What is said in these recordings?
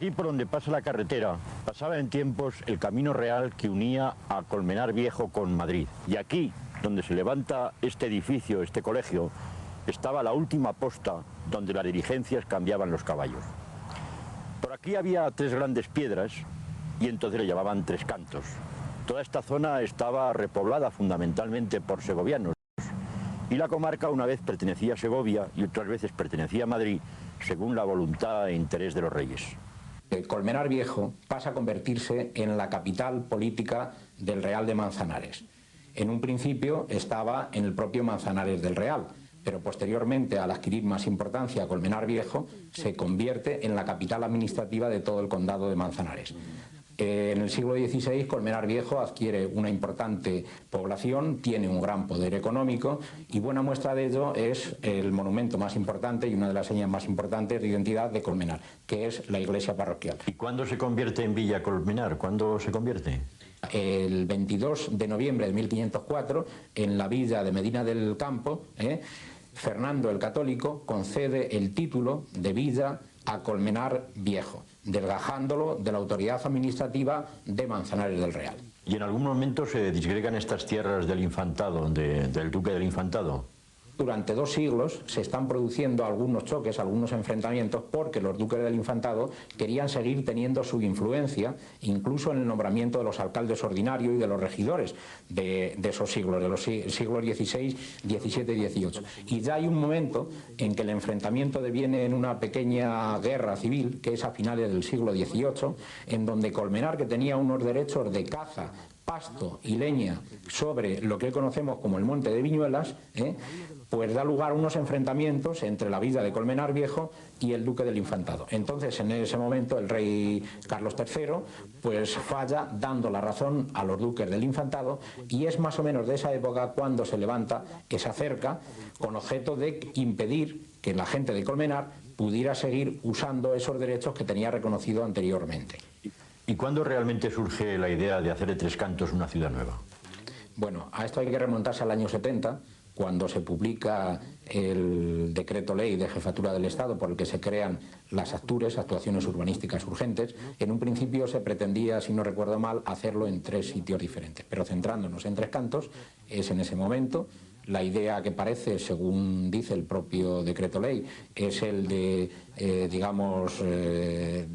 aquí por donde pasa la carretera, pasaba en tiempos el camino real que unía a Colmenar Viejo con Madrid. Y aquí, donde se levanta este edificio, este colegio, estaba la última posta donde las diligencias cambiaban los caballos. Por aquí había 3 grandes piedras y entonces le llamaban Tres Cantos. Toda esta zona estaba repoblada fundamentalmente por segovianos y la comarca una vez pertenecía a Segovia y otras veces pertenecía a Madrid según la voluntad e interés de los reyes. Colmenar Viejo pasa a convertirse en la capital política del Real de Manzanares. En un principio estaba en el propio Manzanares del Real, pero posteriormente, al adquirir más importancia Colmenar Viejo, se convierte en la capital administrativa de todo el condado de Manzanares. En el siglo XVI, Colmenar Viejo adquiere una importante población, tiene un gran poder económico y buena muestra de ello es el monumento más importante y una de las señas más importantes de identidad de Colmenar, que es la iglesia parroquial. ¿Y cuándo se convierte en Villa Colmenar? ¿Cuándo se convierte? El 22 de noviembre de 1504, en la villa de Medina del Campo, Fernando el Católico concede el título de villa a Colmenar Viejo, desgajándolo de la autoridad administrativa de Manzanares del Real. ¿Y en algún momento se disgregan estas tierras del infantado, del duque del infantado? Durante 2 siglos se están produciendo algunos choques, algunos enfrentamientos, porque los duques del infantado querían seguir teniendo su influencia, incluso en el nombramiento de los alcaldes ordinarios y de los regidores de esos siglos, de los siglos XVI, XVII y XVIII. Y ya hay un momento en que el enfrentamiento deviene en una pequeña guerra civil, que es a finales del siglo XVIII, en donde Colmenar, que tenía unos derechos de caza, pasto y leña sobre lo que hoy conocemos como el Monte de Viñuelas, pues da lugar a unos enfrentamientos entre la villa de Colmenar Viejo y el duque del infantado. Entonces, en ese momento, el rey Carlos III pues falla dando la razón a los duques del infantado, y es más o menos de esa época cuando se levanta esa cerca con objeto de impedir que la gente de Colmenar pudiera seguir usando esos derechos que tenía reconocido anteriormente. ¿Y cuándo realmente surge la idea de hacer de Tres Cantos una ciudad nueva? Bueno, a esto hay que remontarse al año 70, cuando se publica el decreto ley de jefatura del Estado por el que se crean las ACTURES, actuaciones urbanísticas urgentes. En un principio se pretendía, si no recuerdo mal, hacerlo en 3 sitios diferentes, pero centrándonos en Tres Cantos, es en ese momento. La idea que parece, según dice el propio decreto ley, es el de,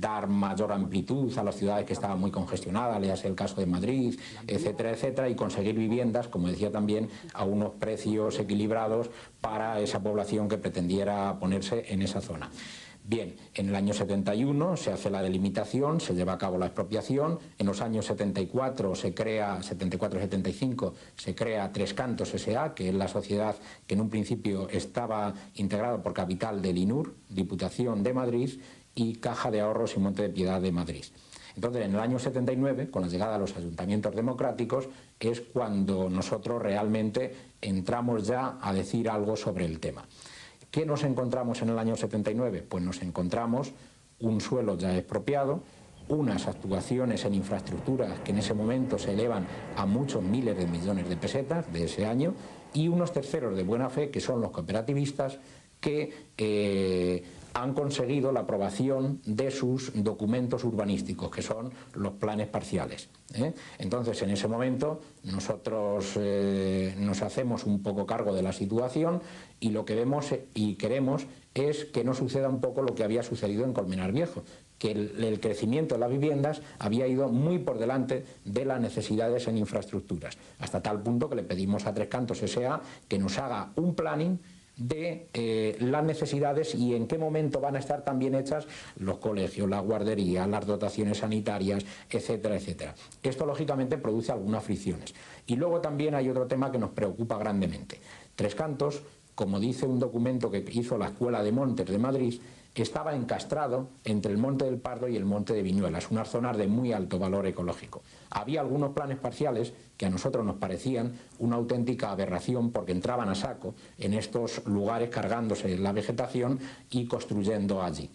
dar mayor amplitud a las ciudades que estaban muy congestionadas, le hace el caso de Madrid, etcétera, etcétera, y conseguir viviendas, como decía también, a unos precios equilibrados para esa población que pretendiera ponerse en esa zona. Bien, en el año 71 se hace la delimitación, se lleva a cabo la expropiación, en los años 74 se crea, 74-75, se crea Tres Cantos S.A., que es la sociedad que en un principio estaba integrada por capital del INUR, Diputación de Madrid, y Caja de Ahorros y Monte de Piedad de Madrid. Entonces, en el año 79, con la llegada a los ayuntamientos democráticos, es cuando nosotros realmente entramos ya a decir algo sobre el tema. ¿Qué nos encontramos en el año 79? Pues nos encontramos un suelo ya expropiado, unas actuaciones en infraestructuras que en ese momento se elevan a muchos miles de millones de pesetas de ese año, y unos terceros de buena fe, que son los cooperativistas, que han conseguido la aprobación de sus documentos urbanísticos, que son los planes parciales. Entonces, en ese momento, nosotros nos hacemos un poco cargo de la situación, y lo que vemos y queremos es que no suceda un poco lo que había sucedido en Colmenar Viejo, que el crecimiento de las viviendas había ido muy por delante de las necesidades en infraestructuras, hasta tal punto que le pedimos a Tres Cantos S.A. que nos haga un planning de las necesidades y en qué momento van a estar también hechas los colegios, las guarderías, las dotaciones sanitarias, etcétera, etcétera. Esto lógicamente produce algunas fricciones. Y luego también hay otro tema que nos preocupa grandemente. Tres Cantos, como dice un documento que hizo la Escuela de Montes de Madrid, estaba encastrado entre el Monte del Pardo y el Monte de Viñuelas, unas zonas de muy alto valor ecológico. Había algunos planes parciales que a nosotros nos parecían una auténtica aberración, porque entraban a saco en estos lugares cargándose la vegetación y construyendo allí.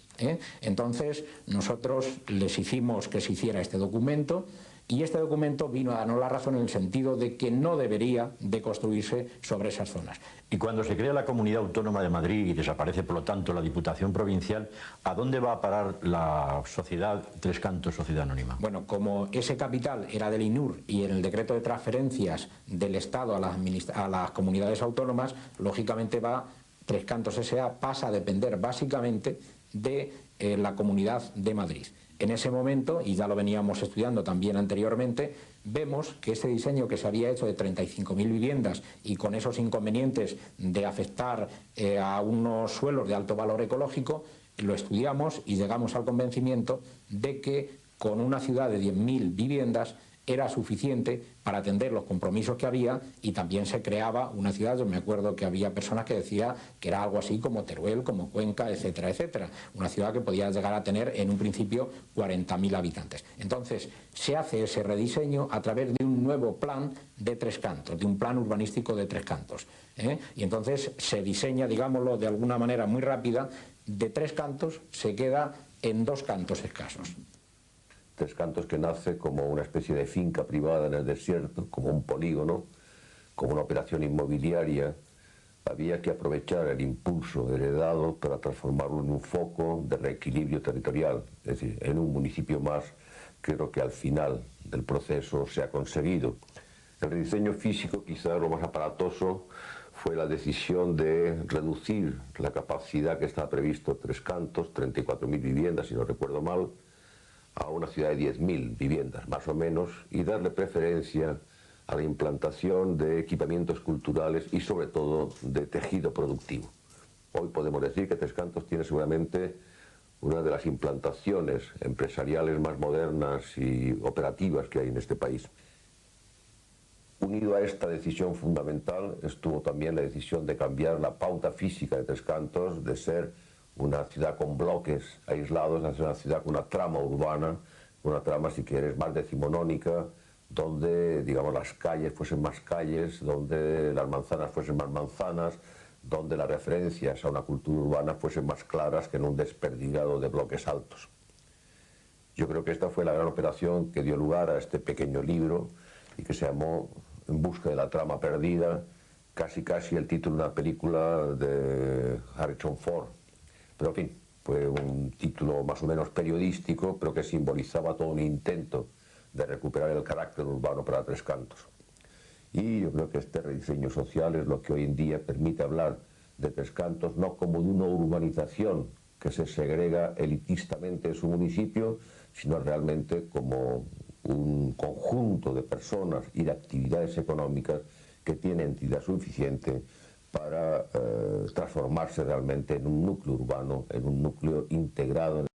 Entonces nosotros les hicimos que se hiciera este documento, y este documento vino a darnos la razón en el sentido de que no debería de construirse sobre esas zonas. Y cuando se crea la Comunidad Autónoma de Madrid y desaparece, por lo tanto, la Diputación Provincial, ¿a dónde va a parar la sociedad Tres Cantos, Sociedad Anónima? Bueno, como ese capital era del INUR y en el decreto de transferencias del Estado a las comunidades autónomas, lógicamente Tres Cantos S.A. pasa a depender básicamente de la Comunidad de Madrid. En ese momento, y ya lo veníamos estudiando también anteriormente, vemos que este diseño que se había hecho de 35.000 viviendas y con esos inconvenientes de afectar a unos suelos de alto valor ecológico, lo estudiamos y llegamos al convencimiento de que con una ciudad de 10.000 viviendas era suficiente para atender los compromisos que había, y también se creaba una ciudad. Yo me acuerdo que había personas que decían que era algo así como Teruel, como Cuenca, etcétera, etcétera. Una ciudad que podía llegar a tener en un principio 40.000 habitantes. Entonces se hace ese rediseño a través de un nuevo plan de Tres Cantos, de un plan urbanístico de Tres Cantos. Y entonces se diseña, digámoslo de alguna manera muy rápida, de Tres Cantos se queda en 2 cantos escasos. Tres Cantos, que nace como una especie de finca privada en el desierto, como un polígono, como una operación inmobiliaria. Había que aprovechar el impulso heredado para transformarlo en un foco de reequilibrio territorial, es decir, en un municipio más. Creo que al final del proceso se ha conseguido. El rediseño físico, quizá lo más aparatoso, fue la decisión de reducir la capacidad que estaba previsto Tres Cantos, 34.000 viviendas, si no recuerdo mal, a una ciudad de 10.000 viviendas, más o menos, y darle preferencia a la implantación de equipamientos culturales y, sobre todo, de tejido productivo. Hoy podemos decir que Tres Cantos tiene seguramente una de las implantaciones empresariales más modernas y operativas que hay en este país. Unido a esta decisión fundamental estuvo también la decisión de cambiar la pauta física de Tres Cantos, de ser una ciudad con bloques aislados, a ser una ciudad con una trama urbana, una trama, si quieres, más decimonónica, donde, digamos, las calles fuesen más calles, donde las manzanas fuesen más manzanas, donde las referencias a una cultura urbana fuesen más claras que en un desperdigado de bloques altos. Yo creo que esta fue la gran operación que dio lugar a este pequeño libro y que se llamó En busca de la trama perdida, casi el título de una película de Harrison Ford. Pero en fin, fue un título más o menos periodístico, pero que simbolizaba todo un intento de recuperar el carácter urbano para Tres Cantos. Y yo creo que este rediseño social es lo que hoy en día permite hablar de Tres Cantos no como de una urbanización que se segrega elitistamente en su municipio, sino realmente como un conjunto de personas y de actividades económicas que tienen entidad suficiente para transformarse realmente en un núcleo urbano, en un núcleo integrado.